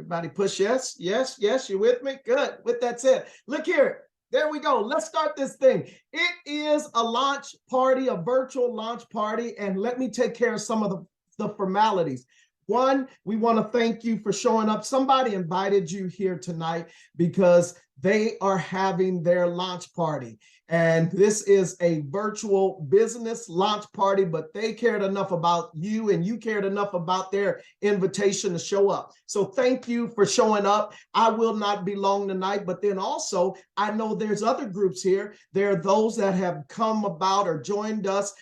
Everybody push yes, yes, yes. You with me? Good. With that said, look here. There we go. Let's start this thing. It is a launch party, a virtual launch party, and let me take care of some of the formalities. One, we want to thank you for showing up. Somebody invited you here tonight because they are having their launch party. And this is a virtual business launch party, but they cared enough about you and you cared enough about their invitation to show up. So thank you for showing up. I will not be long tonight, but then also I know there's other groups here. There are those that have come about or joined us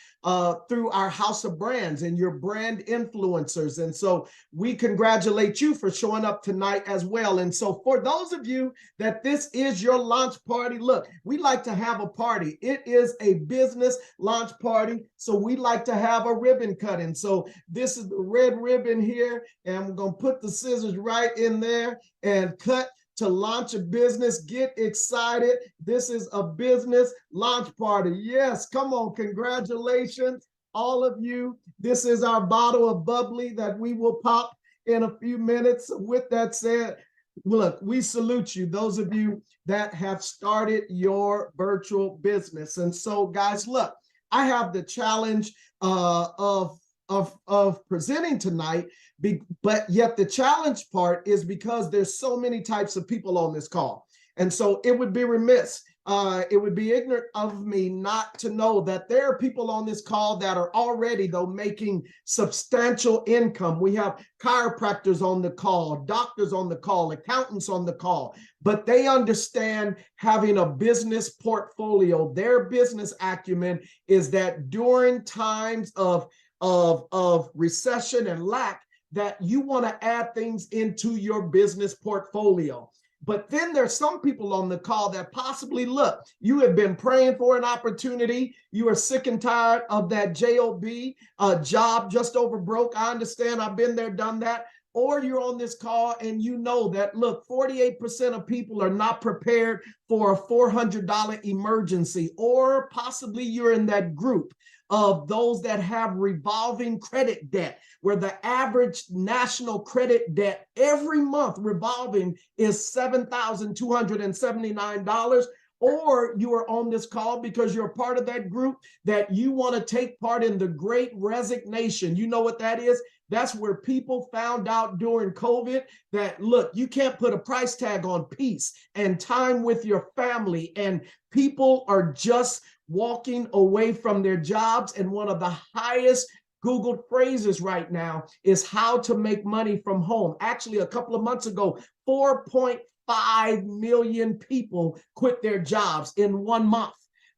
through our House of Brands and your brand influencers. And so we congratulate you for showing up tonight as well. And so for those of you that this is your launch party, look, we like to have a party. It is a business launch party. So we like to have a ribbon cutting. So this is the red ribbon here, and we're going to put the scissors right in there and cut to launch a business. Get excited. This is a business launch party. Yes, come on. Congratulations, all of you. This is our bottle of bubbly that we will pop in a few minutes. With that said, look, we salute you, those of you that have started your virtual business. And so, guys, look, I have the challenge of presenting tonight, but yet the challenge part is because there's so many types of people on this call. And so it would be remiss, it would be ignorant of me not to know that there are people on this call that are already, though, making substantial income. We have chiropractors on the call, doctors on the call, accountants on the call, but they understand having a business portfolio. Their business acumen is that during times of recession and lack, that you want to add things into your business portfolio. But then there's some people on the call that possibly, look, you have been praying for an opportunity. You are sick and tired of that job, job just over broke. I understand. I've been there, done that. Or you're on this call and you know that, look, 48% of people are not prepared for a $400 emergency, or possibly you're in that group of those that have revolving credit debt, where the average national credit debt every month revolving is $7,279. Or you are on this call because you're a part of that group that you want to take part in the Great Resignation. You know what that is? That's where people found out during COVID that, look, you can't put a price tag on peace and time with your family, and people are just walking away from their jobs. And one of the highest Googled phrases right now is how to make money from home. Actually, a couple of months ago, 4.5 million people quit their jobs in 1 month.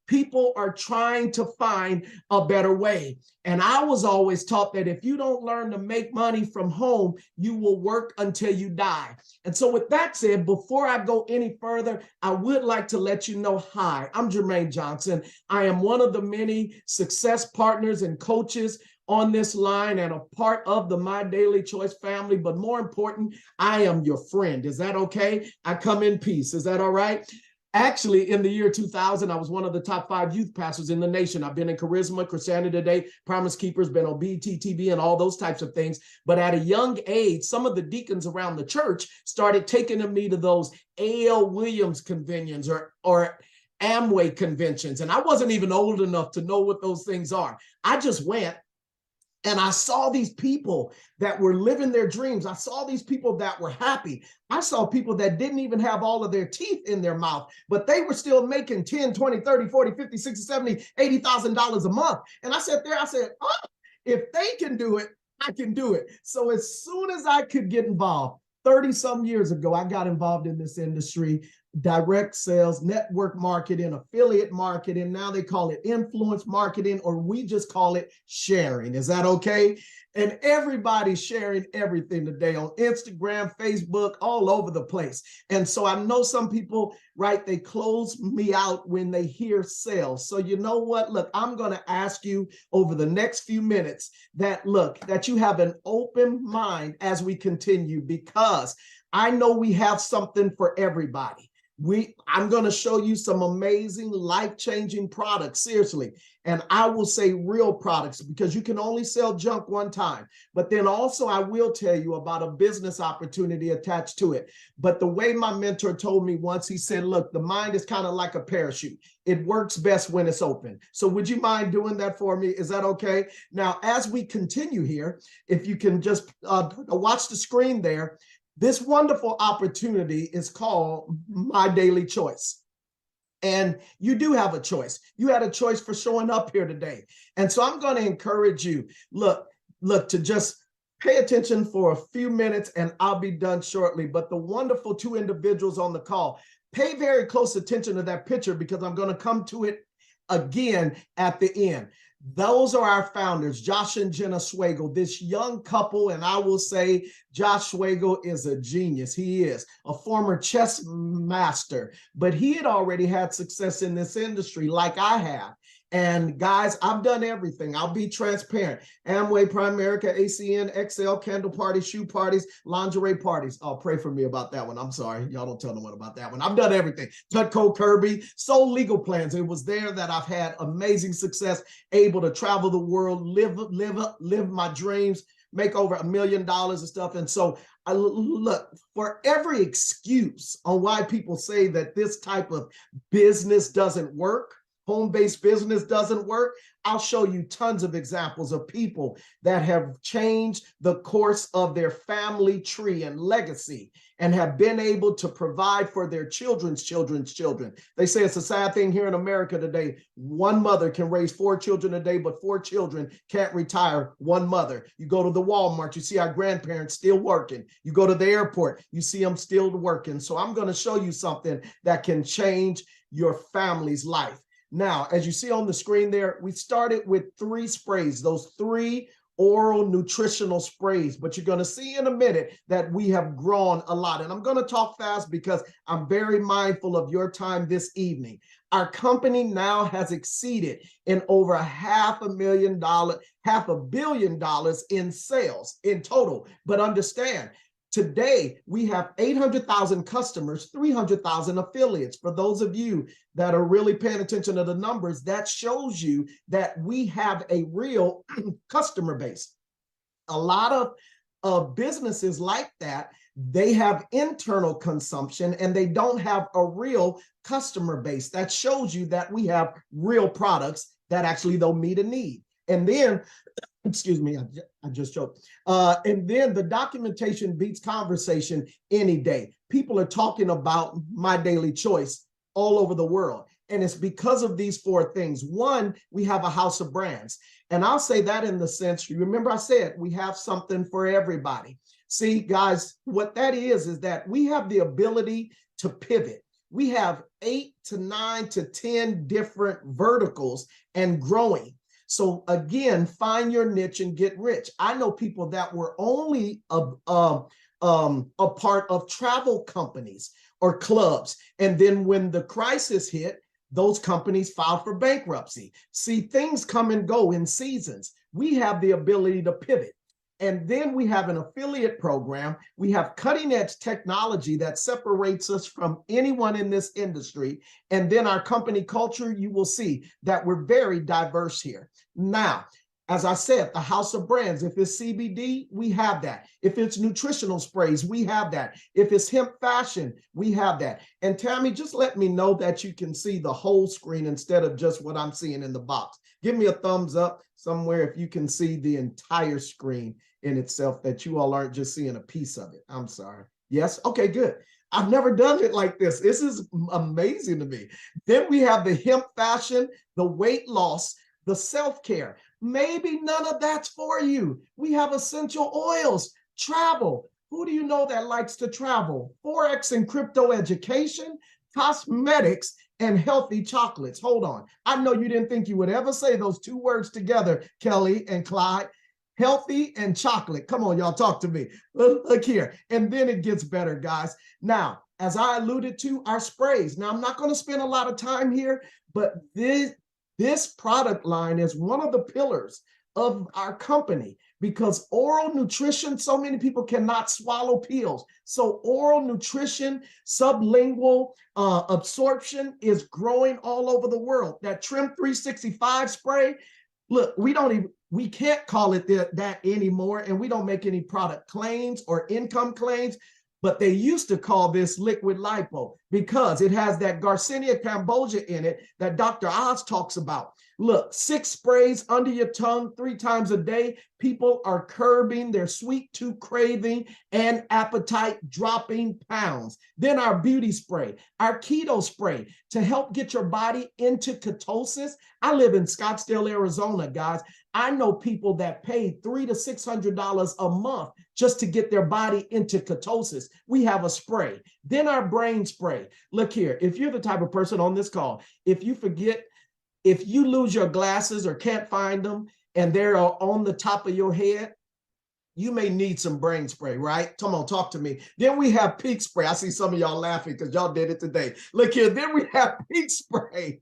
People are trying to find a better way. And I was always taught that if you don't learn to make money from home, you will work until you die. And so with that said, before I go any further, I would like to let you know, hi, I'm Jermaine Johnson. I am one of the many success partners and coaches on this line and a part of the My Daily Choice family. But more important, I am your friend. Is that okay? I come in peace. Is that all right? Actually, in the year 2000, I was one of the top 5 youth pastors in the nation. I've been in Charisma, Christianity Today, Promise Keepers, been on BTTV, and all those types of things. But at a young age, some of the deacons around the church started taking me to those A.L. Williams conventions or Amway conventions. And I wasn't even old enough to know what those things are. I just went. And I saw these people that were living their dreams. I saw these people that were happy. I saw people that didn't even have all of their teeth in their mouth, but they were still making 10, 20, 30, 40, 50, 60, 70, $80,000 a month. And I sat there, I said, oh, if they can do it, I can do it. So as soon as I could get involved, 30 some years ago, I got involved in this industry, direct sales, network marketing, affiliate marketing. Now they call it influence marketing, or we just call it sharing. Is that okay? And everybody's sharing everything today on Instagram, Facebook, all over the place. And so I know some people, right, they close me out when they hear sales. So you know what? Look, I'm going to ask you over the next few minutes that, look, that you have an open mind as we continue, because I know we have something for everybody. I'm going to show you some amazing life-changing products. Seriously, And I will say real products because you can only sell junk one time. But then also I will tell you about a business opportunity attached to it. But the way my mentor told me once, he said, look, the mind is kind of like a parachute. It works best when it's open. So would you mind doing that for me? Is that okay? Now, as we continue here, if you can just watch the screen there, this wonderful opportunity is called My Daily Choice. And you do have a choice. You had a choice for showing up here today. And so I'm going to encourage you, look, to just pay attention for a few minutes and I'll be done shortly. But the wonderful two individuals on the call, pay very close attention to that picture because I'm going to come to it again at the end. Those are our founders, Josh and Jenna Swagel, this young couple. And I will say Josh Swagel is a genius. He is a former chess master, but he had already had success in this industry like I have. And guys, I've done everything. I'll be transparent. Amway, Primerica, ACN, XL, candle parties, shoe parties, lingerie parties. Oh, pray for me about that one. I'm sorry. Y'all don't tell no one about that one. I've done everything. Tutco, Kirby, sold legal plans. It was there that I've had amazing success, able to travel the world, live my dreams, make over $1 million and stuff. And so I look for every excuse on why people say that this type of business doesn't work. Home-based business doesn't work. I'll show you tons of examples of people that have changed the course of their family tree and legacy and have been able to provide for their children's children. They say it's a sad thing here in America today. One mother can raise 4 children a day, but 4 children can't retire one mother. You go to the Walmart, you see our grandparents still working. You go to the airport, you see them still working. So I'm going to show you something that can change your family's life. Now, as you see on the screen there, we started with 3 sprays, those 3 oral nutritional sprays, but you're going to see in a minute that we have grown a lot. And I'm going to talk fast because I'm very mindful of your time this evening. Our company now has exceeded in over $500 million in sales in total. But understand, today, we have 800,000 customers, 300,000 affiliates. For those of you that are really paying attention to the numbers, that shows you that we have a real customer base. A lot of businesses like that, they have internal consumption and they don't have a real customer base. That shows you that we have real products that actually they'll meet a need. And then, excuse me, I just choked. And then the documentation beats conversation any day. People are talking about My Daily Choice all over the world. And it's because of these 4 things. One, we have a house of brands. And I'll say that in the sense, you remember I said we have something for everybody. See, guys, what that is that we have the ability to pivot. We have 8 to 9 to 10 different verticals and growing. So again, find your niche and get rich. I know people that were only a part of travel companies or clubs. And then when the crisis hit, those companies filed for bankruptcy. See, things come and go in seasons. We have the ability to pivot. And then we have an affiliate program. We have cutting edge technology that separates us from anyone in this industry. And then our company culture, you will see that we're very diverse here. Now, as I said, the house of brands, if it's CBD, we have that. If it's nutritional sprays, we have that. If it's hemp fashion, we have that. And Tammy, just let me know that you can see the whole screen instead of just what I'm seeing in the box. Give me a thumbs up somewhere if you can see the entire screen in itself, that you all aren't just seeing a piece of it. I'm sorry. Yes? Okay, good. I've never done it like this. This is amazing to me. Then we have the hemp fashion, the weight loss, the self-care. Maybe none of that's for you. We have essential oils, travel. Who do you know that likes to travel? Forex and crypto education, cosmetics, and healthy chocolates. Hold on. I know you didn't think you would ever say those 2 words together, Kelly and Clyde. Healthy and chocolate. Come on, y'all, talk to me. Look here. And then it gets better, guys. Now, as I alluded to, our sprays. Now, I'm not going to spend a lot of time here, but this product line is one of the pillars of our company. because oral nutrition, so many people cannot swallow pills. So oral nutrition, sublingual absorption is growing all over the world. That Trim 365 spray, look, we can't call it that anymore, and we don't make any product claims or income claims, but they used to call this liquid lipo because it has that Garcinia cambogia in it that Dr. Oz talks about. Look, 6 sprays under your tongue 3 times a day. People are curbing their sweet tooth craving and appetite, dropping pounds. Then our beauty spray, our keto spray to help get your body into ketosis. I live in Scottsdale, Arizona, guys. I know people that pay $300 to $600 a month just to get their body into ketosis. We have a spray. Then our brain spray. Look here, if you're the type of person on this call, if you lose your glasses or can't find them and they're on the top of your head, you may need some brain spray, right? Come on, talk to me. Then we have peak spray. I see some of y'all laughing because y'all did it today. Look here, then we have peak spray.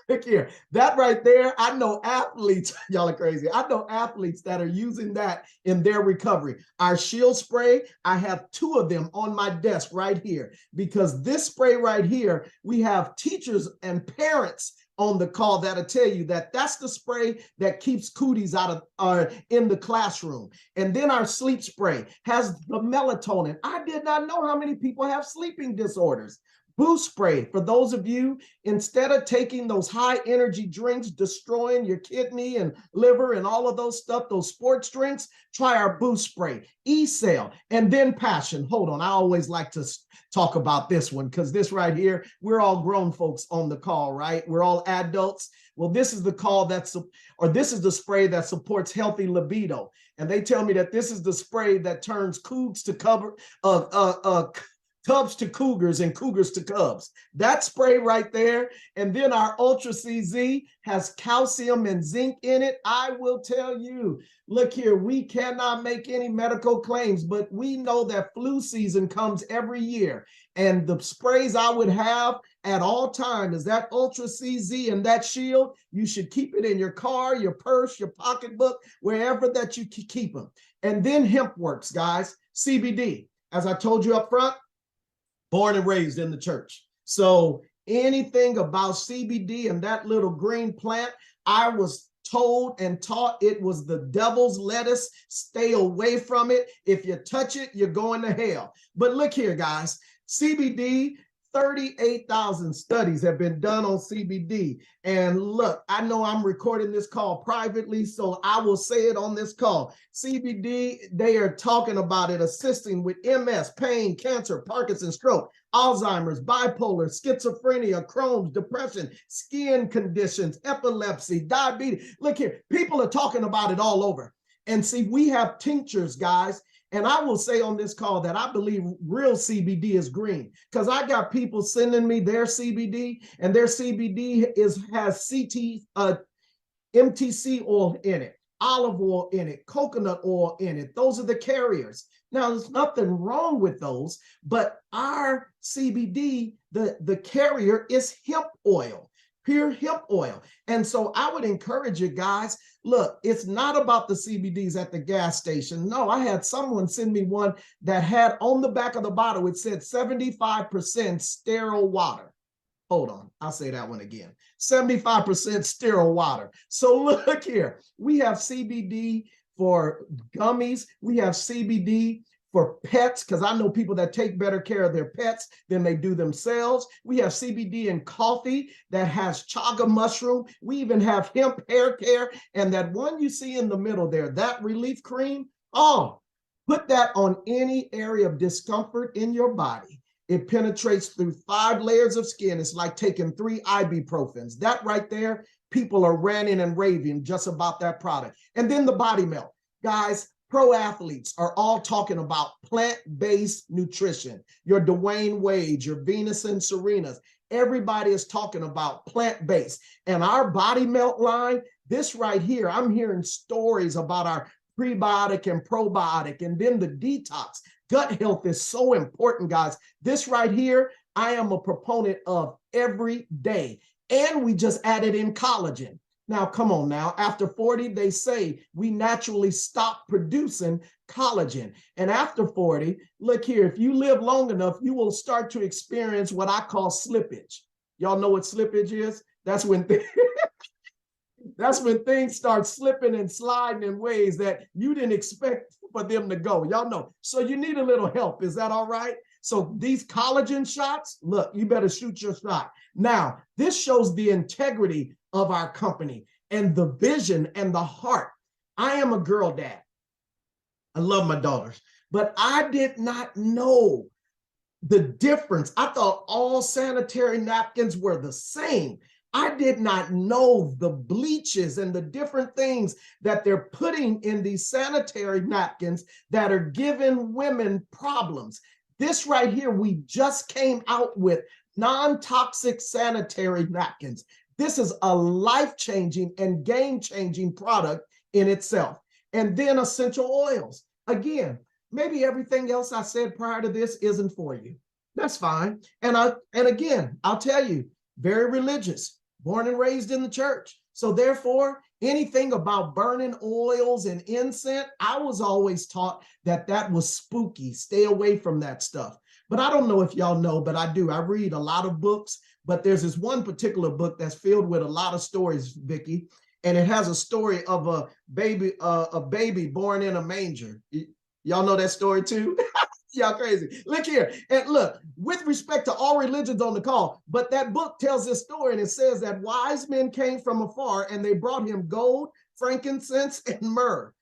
Look here, that right there, I know athletes, y'all are crazy. I know athletes that are using that in their recovery. Our shield spray, I have 2 of them on my desk right here because this spray right here, we have teachers and parents on the call that'll tell you that that's the spray that keeps cooties out of in the classroom. And then our sleep spray has the melatonin. I did not know how many people have sleeping disorders. Boost spray, for those of you, instead of taking those high energy drinks, destroying your kidney and liver and all of those stuff, those sports drinks, try our boost spray, E-Cell, and then passion. Hold on, I always like to talk about this one because this right here, we're all grown folks on the call, right? We're all adults. Well, this is the call this is the spray that supports healthy libido. And they tell me that this is the spray that turns cougs to Cubs to Cougars and Cougars to Cubs. That spray right there. And then our Ultra CZ has calcium and zinc in it. I will tell you, look here, we cannot make any medical claims, but we know that flu season comes every year. And the sprays I would have at all times is that Ultra CZ and that shield. You should keep it in your car, your purse, your pocketbook, wherever that you keep them. And then hemp works, guys, CBD. As I told you up front, born and raised in the church. So anything about CBD and that little green plant, I was told and taught it was the devil's lettuce. Stay away from it. If you touch it, you're going to hell. But look here, guys, CBD, 38,000 studies have been done on CBD. And look, I know I'm recording this call privately, so I will say it on this call. CBD, they are talking about it assisting with MS, pain, cancer, Parkinson's, stroke, Alzheimer's, bipolar, schizophrenia, Crohn's, depression, skin conditions, epilepsy, diabetes. Look here, people are talking about it all over. And see, we have tinctures, guys. And I will say on this call that I believe real CBD is green because I got people sending me their CBD and their CBD has MTC oil in it, olive oil in it, coconut oil in it. Those are the carriers. Now, there's nothing wrong with those, but our CBD, the carrier is hemp oil. Pure hemp oil. And so I would encourage you guys, look, it's not about the CBDs at the gas station. No, I had someone send me one that had on the back of the bottle, it said 75% sterile water. Hold on, I'll say that one again. 75% sterile water. So look here, we have CBD for gummies. We have CBD for pets, because I know people that take better care of their pets than they do themselves. We have CBD in coffee that has chaga mushroom. We even have hemp hair care. And that one you see in the middle there, that relief cream, oh, put that on any area of discomfort in your body. It penetrates through 5 layers of skin. It's like taking 3 ibuprofens. That right there, people are ranting and raving just about that product. And then the body melt. Guys, pro athletes are all talking about plant-based nutrition. Your Dwayne Wade, your Venus and Serenas, everybody is talking about plant-based. And our body melt line, this right here, I'm hearing stories about our prebiotic and probiotic, and then the detox. Gut health is so important, guys. This right here, I am a proponent of every day. And we just added in collagen. Now, come on now. After 40, they say we naturally stop producing collagen. And after 40, look here, if you live long enough, you will start to experience what I call slippage. Y'all know what slippage is? That's when that's when things start slipping and sliding in ways that you didn't expect for them to go. Y'all know. So you need a little help. Is that all right? So these collagen shots, look, you better shoot your shot. Now, this shows the integrity of our company and the vision and the heart. I am a girl dad. I love my daughters, but I did not know the difference. I thought all sanitary napkins were the same. I did not know the bleaches and the different things that they're putting in these sanitary napkins that are giving women problems. This right here, we just came out with non-toxic sanitary napkins. This is a life-changing and game-changing product in itself. And then essential oils. Again, maybe everything else I said prior to this isn't for you. That's fine. And again, I'll tell you, very religious, born and raised in the church. So therefore, anything about burning oils and incense, I was always taught that that was spooky. Stay away from that stuff. But I don't know if y'all know, but I do. I read a lot of books, but there's this one particular book that's filled with a lot of stories, Vicki, and it has a story of a baby born in a manger. Y'all know that story too? Y'all crazy. Look here. And look, with respect to all religions on the call, but that book tells this story and it says that wise men came from afar and they brought him gold, frankincense, and myrrh.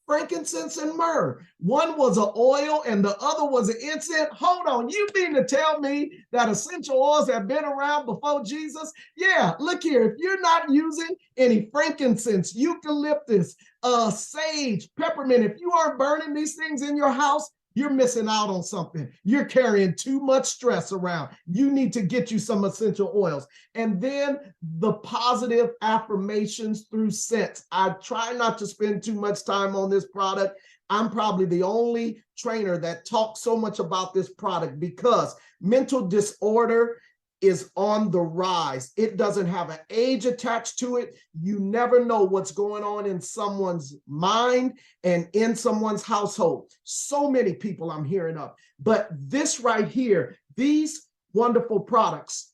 Frankincense and myrrh. One was an oil and the other was an incense. Hold on, you mean to tell me that essential oils have been around before Jesus? Yeah, look here. If you're not using any frankincense, eucalyptus, sage, peppermint, if you aren't burning these things in your house, you're missing out on something. You're carrying too much stress around. You need to get you some essential oils. And then the positive affirmations through scents. I try not to spend too much time on this product. I'm probably the only trainer that talks so much about this product because mental disorder is on the rise. It doesn't have an age attached to it. You never know what's going on in someone's mind and in someone's household. So many people I'm hearing of. But this right here, these wonderful products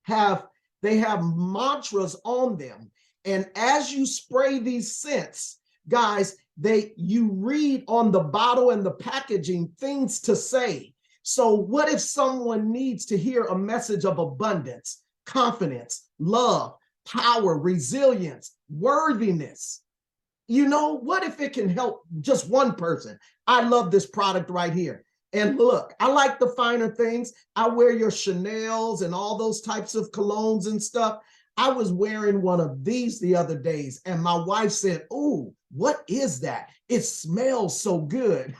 have mantras on them. And as you spray these scents, guys, you read on the bottle and the packaging things to say. So what if someone needs to hear a message of abundance, confidence, love, power, resilience, worthiness? You know, what if it can help just one person? I love this product right here. And look, I like the finer things. I wear your Chanel's and all those types of colognes and stuff. I was wearing one of these the other days and my wife said, "Ooh, what is that? It smells so good."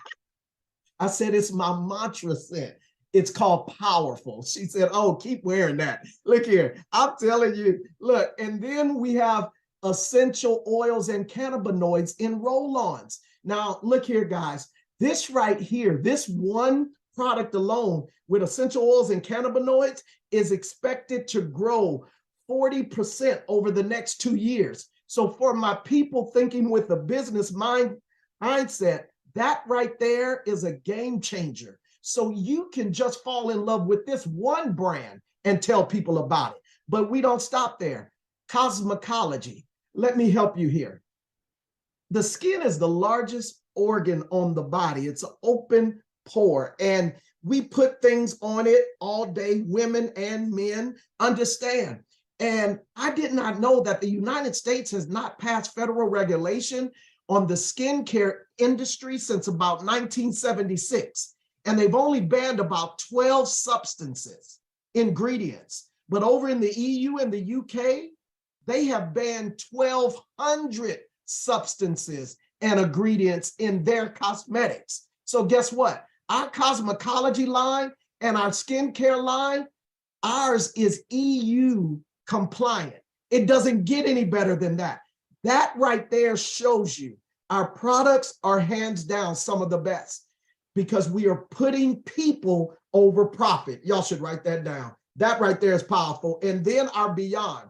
I said, "It's my mantra scent. It's called Powerful." She said, "Oh, keep wearing that." Look here. I'm telling you, look. And then we have essential oils and cannabinoids in roll-ons. Now, look here, guys. This right here, this one product alone with essential oils and cannabinoids is expected to grow 40% over the next 2 years. So for my people thinking with a business mindset, that right there is a game changer. So you can just fall in love with this one brand and tell people about it. But we don't stop there. Cosmetology. Let me help you here. The skin is the largest organ on the body. It's an open pore, and we put things on it all day, women and men understand. And I did not know that the United States has not passed federal regulation on the skincare industry since about 1976. And they've only banned about 12 substances, ingredients. But over in the EU and the UK, they have banned 1,200 substances and ingredients in their cosmetics. So guess what? Our cosmetology line and our skincare line, ours is EU compliant. It doesn't get any better than that. That right there shows you our products are hands down some of the best because we are putting people over profit. Y'all should write that down. That right there is powerful. And then our Beyond.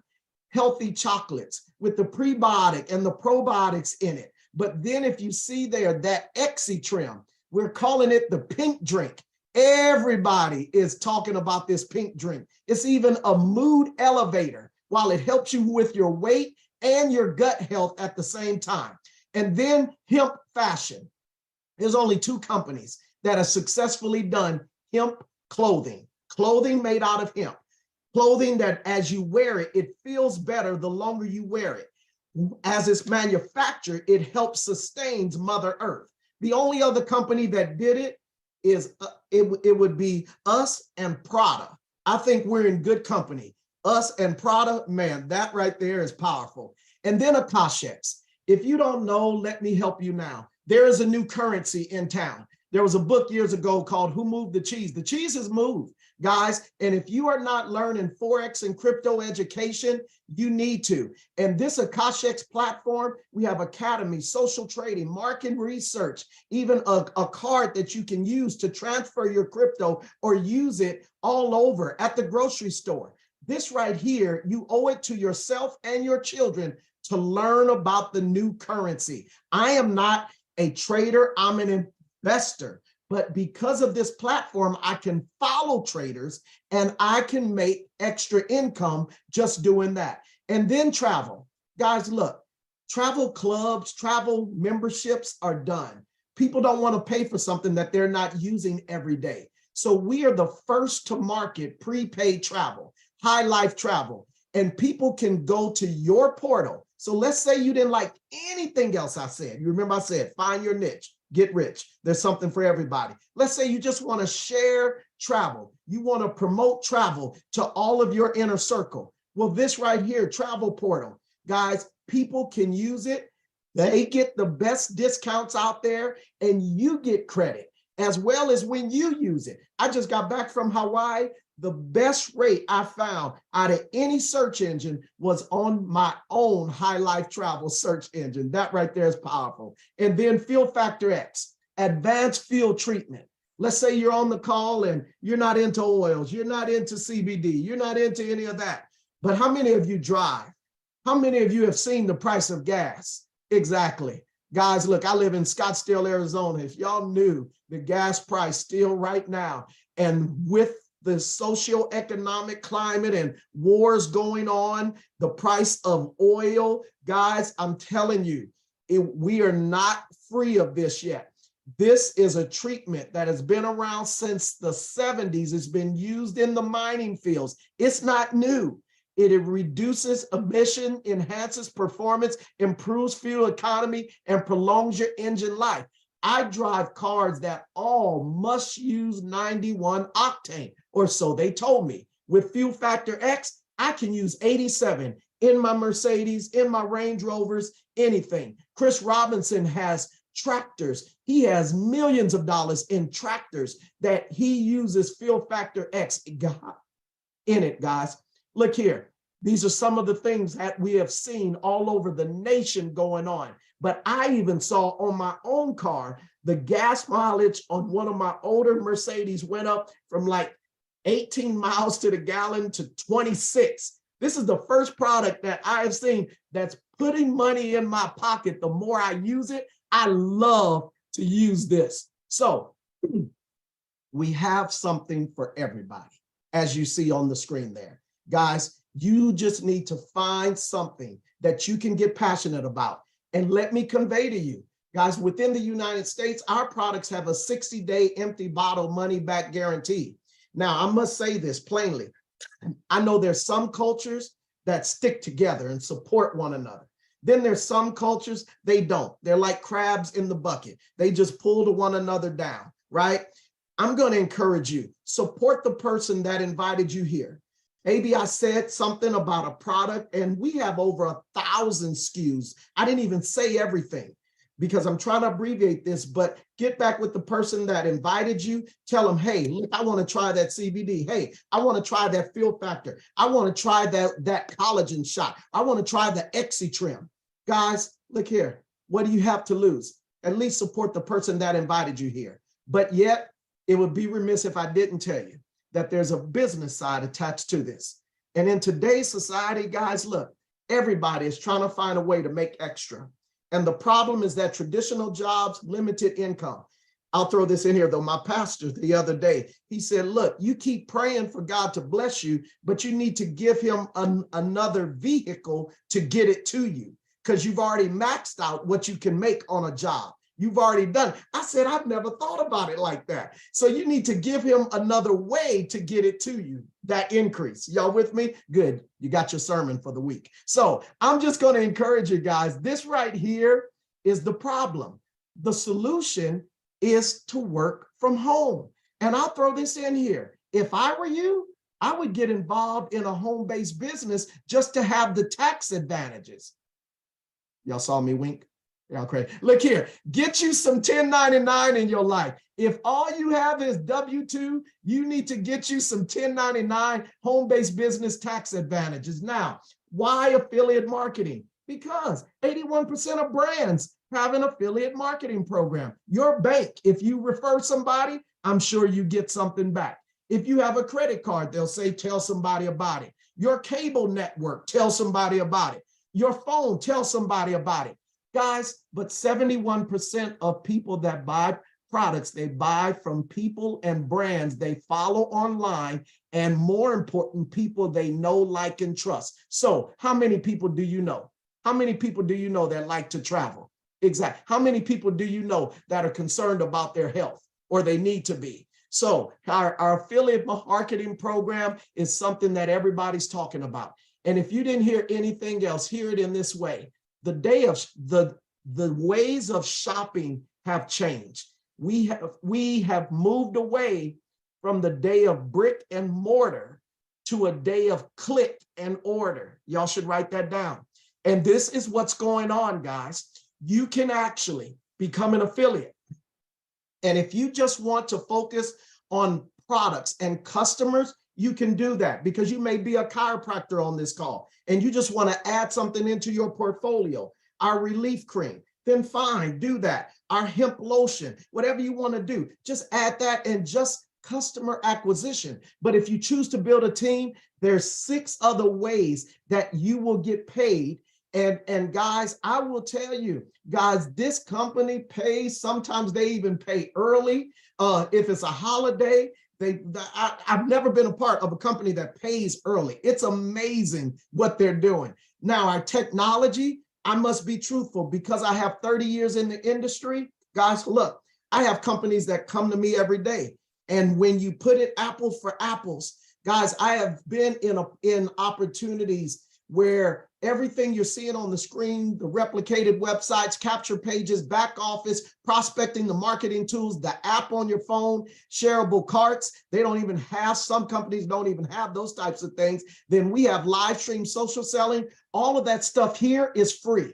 healthy chocolates with the prebiotic and the probiotics in it. But then if you see there that Exi trim, we're calling it the pink drink. Everybody is talking about this pink drink. It's even a mood elevator while it helps you with your weight and your gut health at the same time. And then hemp fashion. There's only 2 companies that have successfully done hemp clothing made out of hemp. Clothing that as you wear it, it feels better the longer you wear it. As it's manufactured, it helps sustains Mother Earth. The only other company that did it is it would be us and Prada. I think we're in good company. Us and Prada, man, that right there is powerful. And then Akashex. If you don't know, let me help you now. There is a new currency in town. There was a book years ago called Who Moved the Cheese? The cheese has moved, guys. And if you are not learning Forex and crypto education, you need to. And this Akashex platform, we have academy, social trading, market research, even a card that you can use to transfer your crypto or use it all over at the grocery store. This right here, you owe it to yourself and your children to learn about the new currency. I am not a trader, I'm an investor. But because of this platform, I can follow traders and I can make extra income just doing that. And then travel. Guys, look, travel clubs, travel memberships are done. People don't want to pay for something that they're not using every day. So we are the first to market prepaid travel, high life travel, and people can go to your portal. So let's say you didn't like anything else I said. You remember I said, find your niche. Get rich. There's something for everybody. Let's say you just want to share travel. You want to promote travel to all of your inner circle. Well, this right here, travel portal, guys, people can use it. They get the best discounts out there and you get credit as well as when you use it. I just got back from Hawaii. The best rate I found out of any search engine was on my own High Life Travel search engine. That right there is powerful. And then Fuel Factor X, advanced fuel treatment. Let's say you're on the call and you're not into oils, you're not into CBD, you're not into any of that. But how many of you drive? How many of you have seen the price of gas? Exactly. Guys, look, I live in Scottsdale, Arizona. If y'all knew the gas price still right now, and with the socioeconomic climate and wars going on, the price of oil, guys, I'm telling you, we are not free of this yet. This is a treatment that has been around since the 70s. It's been used in the mining fields. It's not new. It reduces emission, enhances performance, improves fuel economy, and prolongs your engine life. I drive cars that all must use 91 octane, or so they told me. With Fuel Factor X, I can use 87 in my Mercedes, in my Range Rovers, anything. Chris Robinson has tractors. He has millions of dollars in tractors that he uses Fuel Factor X in it, guys. Look here. These are some of the things that we have seen all over the nation going on. But I even saw on my own car, the gas mileage on one of my older Mercedes went up from like 18 miles to the gallon to 26. This is the first product that I have seen that's putting money in my pocket. The more I use it, I love to use this. So we have something for everybody, as you see on the screen there. Guys, you just need to find something that you can get passionate about. And let me convey to you, guys, within the United States, our products have a 60-day empty bottle money back guarantee. Now, I must say this plainly. I know there's some cultures that stick together and support one another. Then there's some cultures, they don't. They're like crabs in the bucket. They just pull to one another down, right? I'm going to encourage you, support the person that invited you here. Maybe I said something about a product and we have over 1,000 SKUs. I didn't even say everything because I'm trying to abbreviate this, but get back with the person that invited you. Tell them, hey, look, I want to try that CBD. Hey, I want to try that Fuel Factor. I want to try that collagen shot. I want to try the Exi trim. Guys, look here. What do you have to lose? At least support the person that invited you here. But yet, it would be remiss if I didn't tell you that there's a business side attached to this. And in today's society, guys, look, Everybody is trying to find a way to make extra. And the problem is that traditional jobs, limited income. I'll throw this in here though. My pastor the other day, he said, look, you keep praying for God to bless you, but you need to give him another vehicle to get it to you, because you've already maxed out what you can make on a job. You've already done. I said, I've never thought about it like that. So you need to give him another way to get it to you, that increase. Y'all with me? Good. You got your sermon for the week. So I'm just going to encourage you guys. This right here is the problem. The solution is to work from home. And I'll throw this in here. If I were you, I would get involved in a home-based business just to have the tax advantages. Y'all saw me wink? Y'all crazy. Look here, get you some 1099 in your life. If all you have is W-2, you need to get you some 1099 home-based business tax advantages. Now, why affiliate marketing? Because 81% of brands have an affiliate marketing program. Your bank, if you refer somebody, I'm sure you get something back. If you have a credit card, they'll say, tell somebody about it. Your cable network, tell somebody about it. Your phone, tell somebody about it. Guys, but 71% of people that buy products, they buy from people and brands they follow online, and more important, people they know, like, and trust. So how many people do you know? How many people do you know that like to travel? Exactly. How many people do you know that are concerned about their health, or they need to be? So our affiliate marketing program is something that everybody's talking about. And if you didn't hear anything else, hear it in this way. The ways of shopping have changed. We have moved away from the day of brick and mortar to a day of click and order. Y'all should write that down. And this is what's going on, guys. You can actually become an affiliate. And if you just want to focus on products and customers, you can do that, because you may be a chiropractor on this call and you just want to add something into your portfolio. Our relief cream, then fine, do that. Our hemp lotion, whatever you want to do, just add that, and just customer acquisition. But if you choose to build a team, there's 6 other ways that you will get paid. And guys, I will tell you, guys, this company pays, sometimes they even pay early. If it's a holiday, I've never been a part of a company that pays early. It's amazing what they're doing. Now, our technology, I must be truthful, because I have 30 years in the industry. Guys, look, I have companies that come to me every day. And when you put it apple for apples, guys, I have been in opportunities where everything you're seeing on the screen, the replicated websites, capture pages, back office, prospecting, the marketing tools, the app on your phone, shareable carts, they don't even have, some companies don't even have those types of things. Then we have live stream social selling. All of that stuff here is free.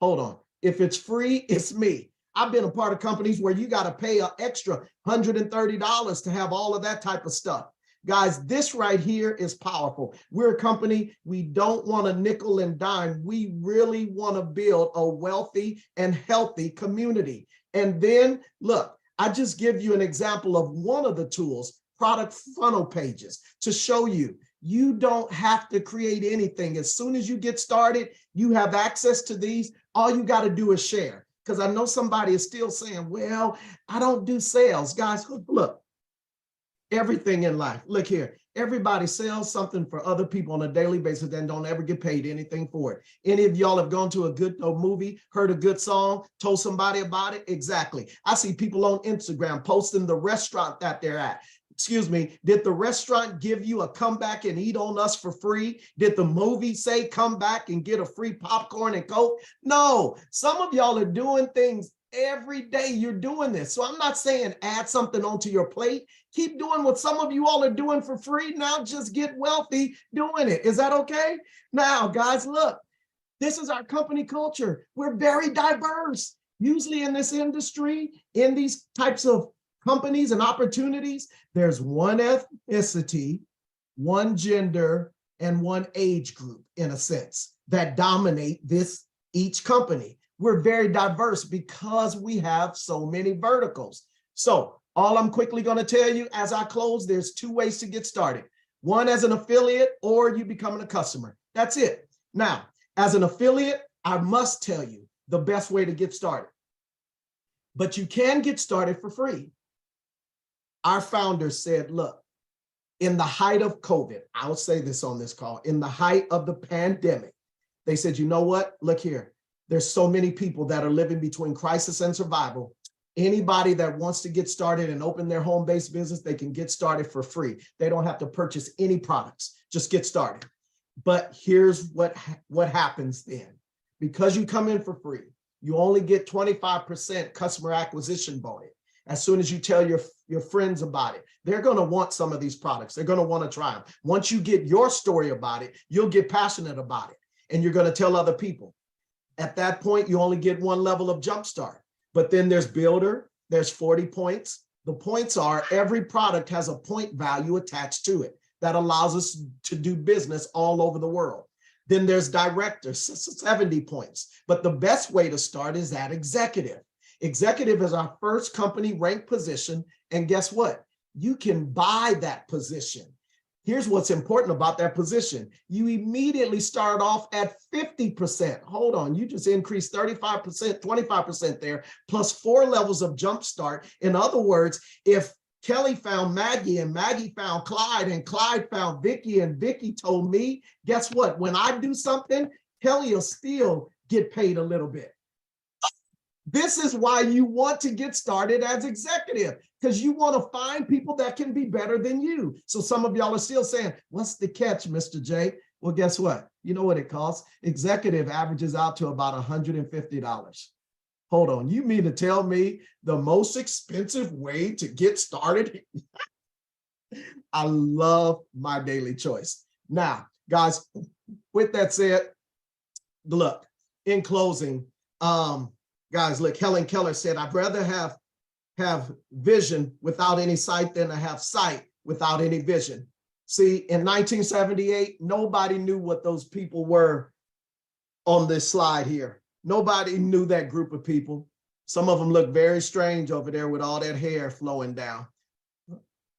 Hold on. If it's free, it's me. I've been a part of companies where you got to pay an extra $130 to have all of that type of stuff. Guys, this right here is powerful. We're a company, we don't want to nickel and dime. We really want to build a wealthy and healthy community. And then, look, I just give you an example of one of the tools, product funnel pages, to show you, you don't have to create anything. As soon as you get started, you have access to these. All you got to do is share. Because I know somebody is still saying, well, I don't do sales. Guys, look. Everything in life. Look here. Everybody sells something for other people on a daily basis and don't ever get paid anything for it. Any of y'all have gone to a good movie, heard a good song, told somebody about it? Exactly. I see people on Instagram posting the restaurant that they're at. Excuse me, did the restaurant give you a come back and eat on us for free? Did the movie say come back and get a free popcorn and Coke? No, some of y'all are doing things every day. You're doing this. So I'm not saying add something onto your plate. Keep doing what some of you all are doing for free. Now just get wealthy doing it. Is that okay? Now, guys, look, this is our company culture. We're very diverse. Usually in this industry, in these types of companies and opportunities, there's one ethnicity, one gender, and one age group, in a sense, that dominate each company. We're very diverse because we have so many verticals. So all I'm quickly going to tell you as I close, there's 2 ways to get started. One as an affiliate, or you becoming a customer. That's it. Now, as an affiliate, I must tell you the best way to get started. But you can get started for free. Our founders said, look, in the height of COVID, I'll say this on this call, in the height of the pandemic, they said, you know what? Look here. There's so many people that are living between crisis and survival. Anybody that wants to get started and open their home-based business, they can get started for free. They don't have to purchase any products. Just get started. But here's what happens then. Because you come in for free, you only get 25% customer acquisition bonus. As soon as you tell your friends about it, they're going to want some of these products. They're going to want to try them. Once you get your story about it, you'll get passionate about it, and you're going to tell other people. At that point, you only get one level of jumpstart. But then there's Builder, there's 40 points. The points are every product has a point value attached to it that allows us to do business all over the world. Then there's Director, 70 points. But the best way to start is at Executive. Executive is our first company ranked position. And guess what? You can buy that position. Here's what's important about that position. You immediately start off at 50%. Hold on, you just increased 35%, 25% there, plus 4 levels of jumpstart. In other words, if Kelly found Maggie and Maggie found Clyde and Clyde found Vicky and Vicky told me, guess what? When I do something, Kelly will still get paid a little bit. This is why you want to get started as executive, because you want to find people that can be better than you. So some of y'all are still saying, what's the catch, Mr. J? Well, guess what? You know what it costs? Executive averages out to about $150. Hold on, you mean to tell me the most expensive way to get started? I love my daily choice. Now, guys, with that said, look, in closing, guys, look, Helen Keller said, I'd rather have vision without any sight than to have sight without any vision. See, in 1978, nobody knew what those people were on this slide here. Nobody knew that group of people. Some of them look very strange over there with all that hair flowing down.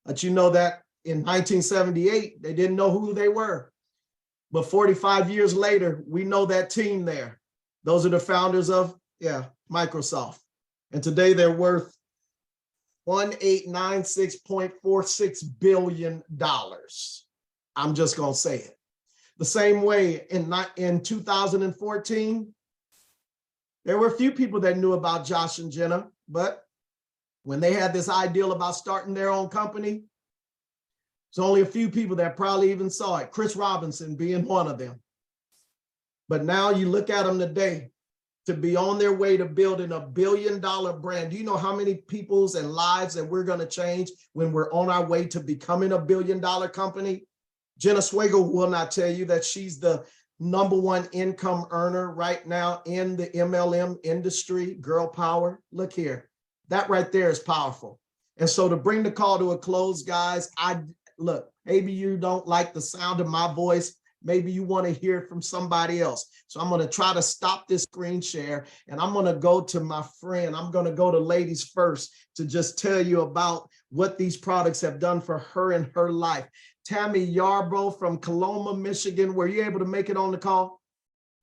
But you know that in 1978, they didn't know who they were. But 45 years later, we know that team there. Those are the founders of, Microsoft. And today they're worth $1896.46 billion. I'm just going to say it. The same way in 2014, there were a few people that knew about Josh and Jenna, but when they had this ideal about starting their own company, there's only a few people that probably even saw it, Chris Robinson being one of them. But now you look at them today, to be on their way to building $1 billion brand. Do you know how many people's and lives that we're going to change when we're on our way to becoming $1 billion company? Jenna Swagel will not tell you that she's the #1 income earner right now in the MLM industry, girl power. Look here, that right there is powerful. And so to bring the call to a close, guys, look, maybe you don't like the sound of my voice. Maybe you want to hear it from somebody else. So I'm going to try to stop this screen share and I'm going to go to my friend. I'm going to go to ladies first to just tell you about what these products have done for her in her life. Tammy Yarbrough from Coloma, Michigan. Were you able to make it on the call?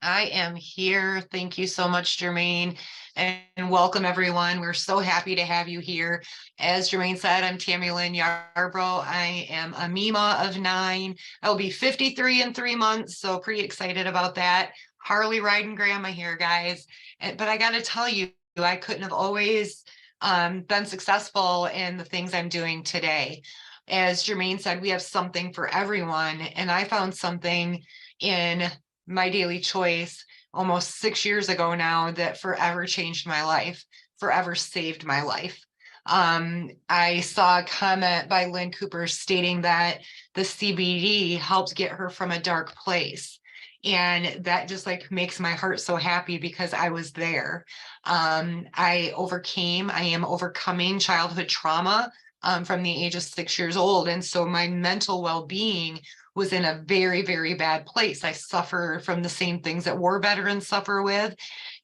I am here. Thank you so much, Jermaine, and welcome everyone. We're so happy to have you here. As Jermaine said, I'm Tammy Lynn Yarbrough. I am a Mima of 9. I will be 53 in 3 months, so pretty excited about that. Harley riding grandma here, guys. But I got to tell you, I couldn't have always been successful in the things I'm doing today. As Jermaine said, we have something for everyone, and I found something in my daily choice almost 6 years ago now that forever changed my life, forever saved my life. I saw a comment by Lynn Cooper stating that the CBD helped get her from a dark place. And that just like makes my heart so happy because I was there. I am overcoming childhood trauma from the age of 6 years old. And so my mental well-being was in a very, very bad place. I suffer from the same things that war veterans suffer with.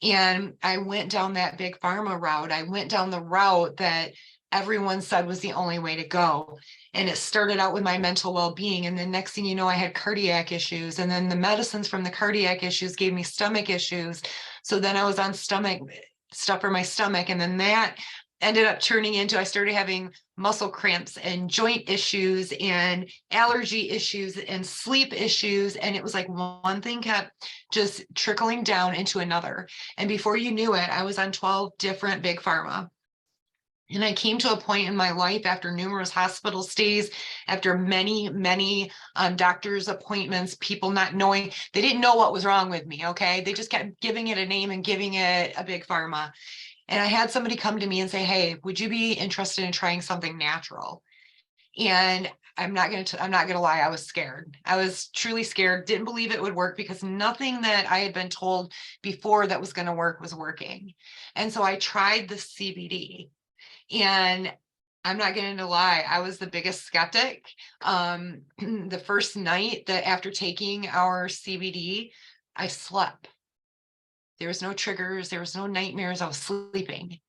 And I went down that big pharma route. I went down the route that everyone said was the only way to go. And it started out with my mental well-being. And then next thing you know, I had cardiac issues. And then the medicines from the cardiac issues gave me stomach issues. So then I was on stuff for my stomach. And then that ended up turning into, I started having muscle cramps and joint issues and allergy issues and sleep issues. And it was like one thing kept just trickling down into another. And before you knew it, I was on 12 different big pharma. And I came to a point in my life after numerous hospital stays, after many doctor's appointments, people not knowing, they didn't know what was wrong with me, okay? They just kept giving it a name and giving it a big pharma. And I had somebody come to me and say, hey, would you be interested in trying something natural? And I'm not gonna lie, I was scared. I was truly scared, didn't believe it would work because nothing that I had been told before that was gonna work was working. And so I tried the CBD. And I'm not going to lie, I was the biggest skeptic. The first night that after taking our CBD, I slept. There was no triggers, there was no nightmares, I was sleeping.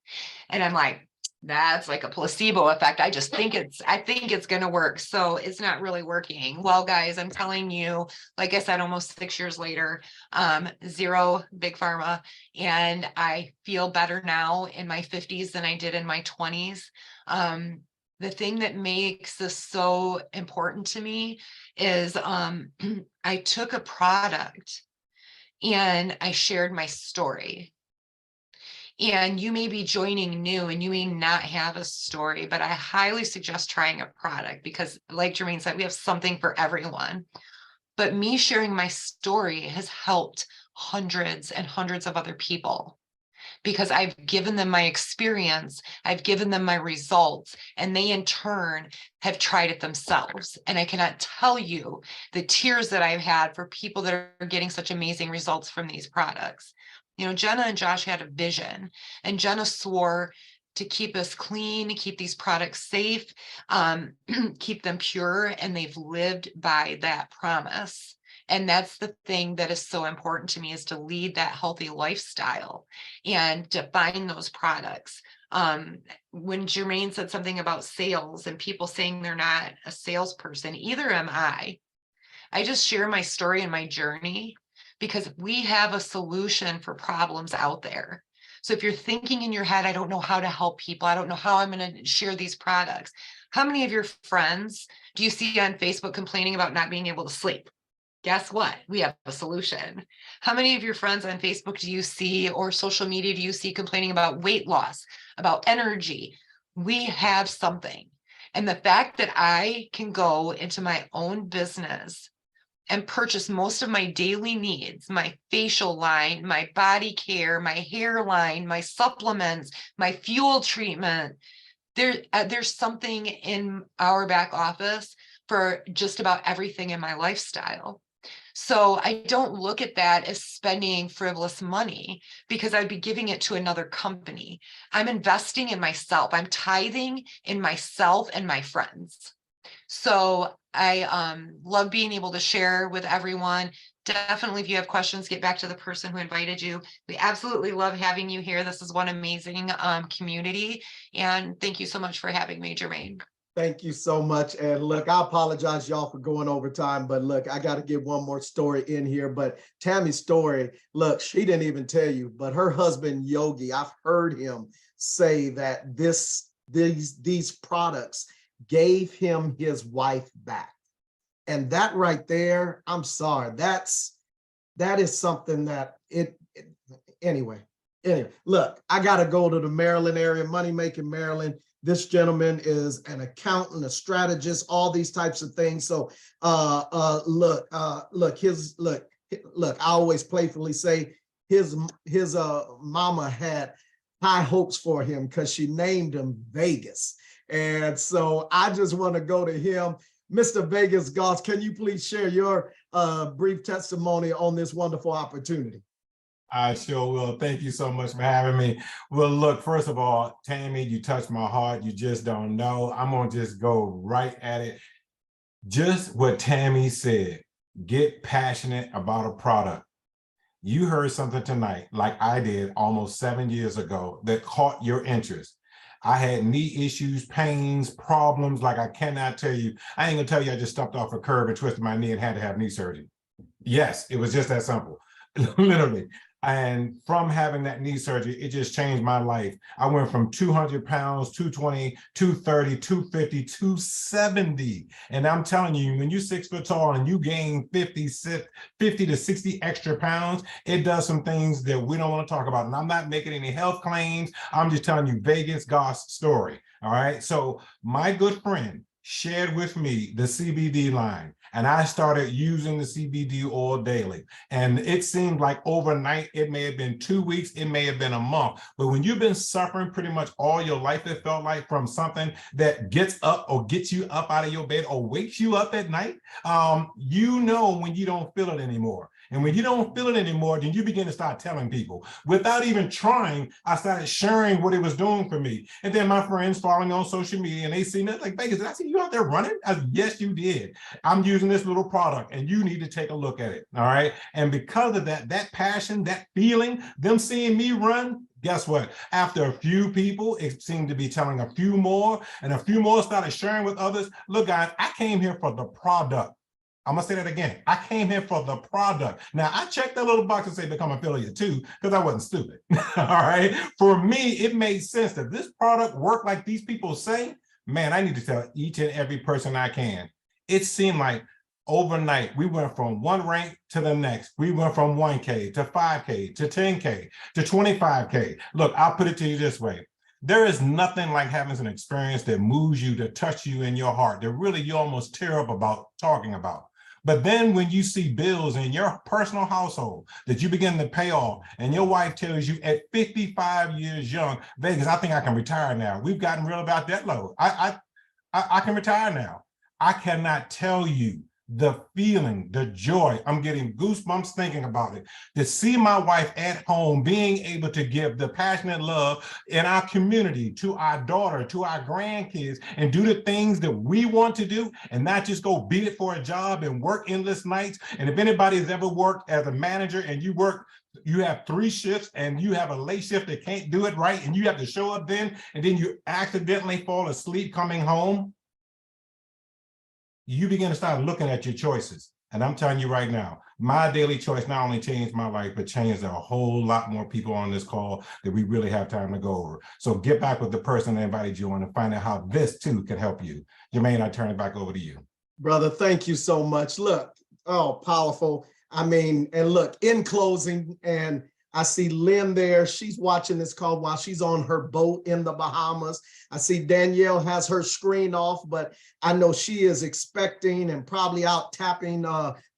And I'm like, that's like a placebo effect. I think it's going to work. So it's not really working. Well, guys, I'm telling you, like I said, almost 6 years later, 0 big pharma. And I feel better now in my 50s than I did in my 20s. The thing that makes this so important to me is I took a product and I shared my story. And you may be joining new and you may not have a story, but I highly suggest trying a product because like Jermaine said, we have something for everyone. But me sharing my story has helped hundreds and hundreds of other people because I've given them my experience, I've given them my results, and they in turn have tried it themselves. And I cannot tell you the tears that I've had for people that are getting such amazing results from these products. You know, Jenna and Josh had a vision, and Jenna swore to keep us clean, keep these products safe, keep them pure, and they've lived by that promise. And that's the thing that is so important to me is to lead that healthy lifestyle and to find those products. When Jermaine said something about sales and people saying they're not a salesperson, either am I. I just share my story and my journey because we have a solution for problems out there. So if you're thinking in your head, I don't know how to help people, I don't know how I'm going to share these products. How many of your friends do you see on Facebook complaining about not being able to sleep? Guess what? We have a solution. How many of your friends on Facebook do you see or social media do you see complaining about weight loss, about energy? We have something. And the fact that I can go into my own business and purchase most of my daily needs, my facial line, my body care, my hairline, my supplements, my fuel treatment, there's something in our back office for just about everything in my lifestyle. So I don't look at that as spending frivolous money because I'd be giving it to another company. I'm investing in myself. I'm tithing in myself and my friends. So I love being able to share with everyone. Definitely, if you have questions, get back to the person who invited you. We absolutely love having you here. This is one amazing community. And thank you so much for having me, Jermaine. Thank you so much. And look, I apologize, y'all, for going over time, but look, I got to get one more story in here. But Tammy's story, look, she didn't even tell you, but her husband, Yogi, I've heard him say that these products gave him his wife back. And that right there, I'm sorry, that is something that anyway, look, I got to go to the Maryland area, Money Making Maryland. This gentleman is an accountant, a strategist, all these types of things. So look, I always playfully say his mama had high hopes for him because she named him Vegas. And so I just want to go to him. Mr. Vegas Goss, can you please share your brief testimony on this wonderful opportunity? I sure will. Thank you so much for having me. Well, look, first of all, Tammy, you touched my heart. You just don't know. I'm going to just go right at it. Just what Tammy said, get passionate about a product. You heard something tonight, like I did almost 7 years ago, that caught your interest. I had knee issues, pains, problems like I cannot tell you. I ain't gonna tell you I just stepped off a curb and twisted my knee and had to have knee surgery. Yes, it was just that simple, literally. And from having that knee surgery, it just changed my life. I went from 200 pounds, 220, 230, 250, 270. And I'm telling you, when you're 6 foot tall and you gain 50 to 60 extra pounds, it does some things that we don't want to talk about. And I'm not making any health claims. I'm just telling you Vegas Goss story. All right. So my good friend shared with me the CBD line, and I started using the CBD oil daily. And it seemed like overnight, it may have been 2 weeks, it may have been a month. But when you've been suffering pretty much all your life, it felt like, from something that gets up or gets you up out of your bed or wakes you up at night, you know when you don't feel it anymore. And when you don't feel it anymore, then you begin to start telling people. Without even trying, I started sharing what it was doing for me. And then my friends following on social media, and they see me like, Vegas, did I see you out there running? I said, yes, you did. I'm using this little product and you need to take a look at it. All right. And because of that, that passion, that feeling, them seeing me run, guess what? After a few people, it seemed to be telling a few more, and a few more started sharing with others. Look, guys, I came here for the product. I'm gonna say that again. I came here for the product. Now, I checked that little box and say become affiliate too, because I wasn't stupid. All right. For me, it made sense that this product worked like these people say. Man, I need to tell each and every person I can. It seemed like overnight, we went from one rank to the next. We went from 1K to 5K to 10K to 25K. Look, I'll put it to you this way. There is nothing like having an experience that moves you, to touch you in your heart, that really you almost tear up about talking about. But then when you see bills in your personal household that you begin to pay off, and your wife tells you at 55 years young, Vegas, I think I can retire now. We've gotten real about that low. I can retire now. I cannot tell you the feeling, the joy. I'm getting goosebumps thinking about it. To see my wife at home being able to give the passionate love in our community to our daughter, to our grandkids, and do the things that we want to do, and not just go beat it for a job and work endless nights. And if anybody has ever worked as a manager and you have 3 shifts and you have a late shift that can't do it right, and you have to show up then, and then you accidentally fall asleep coming home, you begin to start looking at your choices. And I'm telling you right now, my daily choice not only changed my life, but changed a whole lot more people on this call that we really have time to go over. So get back with the person that invited you on and find out how this too can help you. Jermaine, I turn it back over to you. Brother, thank you so much. Look, oh, powerful. I mean, and look, in closing, and I see Lynn there. She's watching this call while she's on her boat in the Bahamas. I see Danielle has her screen off, but I know she is expecting and probably out tapping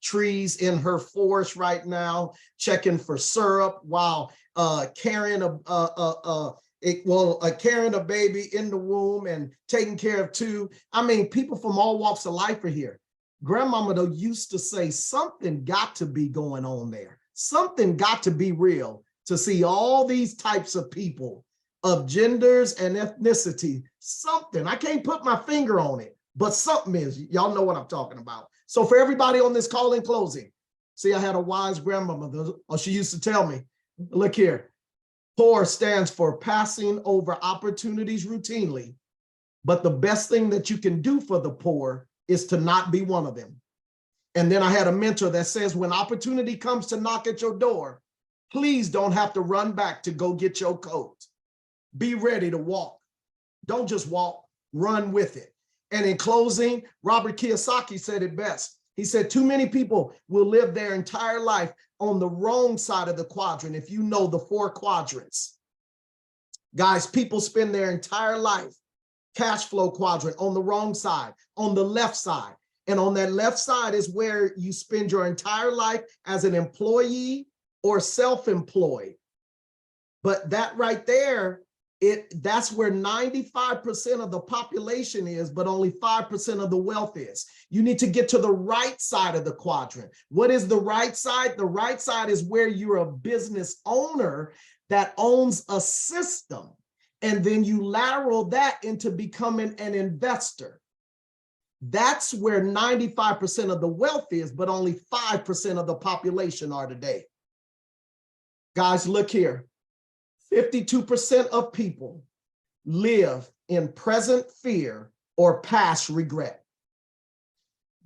trees in her forest right now, checking for syrup while carrying carrying a baby in the womb and taking care of 2. I mean, people from all walks of life are here. Grandmama though used to say something got to be going on there. Something got to be real to see all these types of people of genders and ethnicity. Something, I can't put my finger on it, but something is. Y'all know what I'm talking about. So for everybody on this call in closing, see, I had a wise grandmother, she used to tell me, look here, POUR stands for passing over opportunities routinely, but the best thing that you can do for the poor is to not be one of them. And then I had a mentor that says, when opportunity comes to knock at your door, please don't have to run back to go get your coat. Be ready to walk. Don't just walk, run with it. And in closing, Robert Kiyosaki said it best. He said, too many people will live their entire life on the wrong side of the quadrant. If you know the 4 quadrants, guys, people spend their entire life, cash flow quadrant, on the wrong side, on the left side. And on that left side is where you spend your entire life as an employee or self-employed. But that right there, that's where 95% of the population is, but only 5% of the wealth is. You need to get to the right side of the quadrant. What is the right side? The right side is where you're a business owner that owns a system. And then you lateral that into becoming an investor. That's where 95% of the wealth is, but only 5% of the population are today. Guys, look here. 52% of people live in present fear or past regret.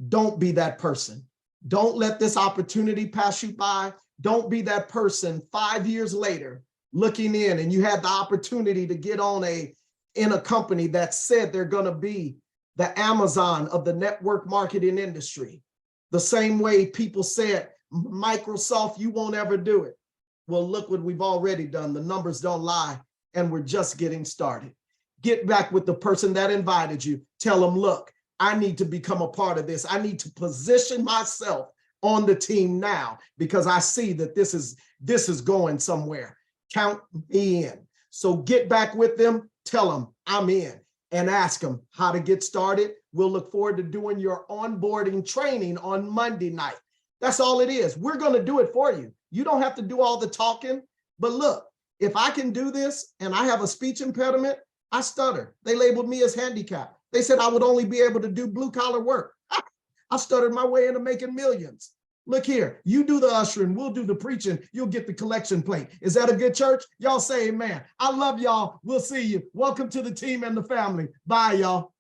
Don't be that person. Don't let this opportunity pass you by. Don't be that person 5 years later looking in and you had the opportunity to get on in a company that said they're going to be the Amazon of the network marketing industry. The same way people said, Microsoft, you won't ever do it. Well, look what we've already done. The numbers don't lie, and we're just getting started. Get back with the person that invited you. Tell them, look, I need to become a part of this. I need to position myself on the team now because I see that this is going somewhere. Count me in. So get back with them, tell them I'm in, and ask them how to get started. We'll look forward to doing your onboarding training on Monday night. That's all it is. We're going to do it for you. You don't have to do all the talking, but look, if I can do this and I have a speech impediment, I stutter. They labeled me as handicapped. They said I would only be able to do blue collar work. I stuttered my way into making millions. Look here, you do the ushering, we'll do the preaching, you'll get the collection plate. Is that a good church? Y'all say amen. I love y'all. We'll see you. Welcome to the team and the family. Bye, y'all.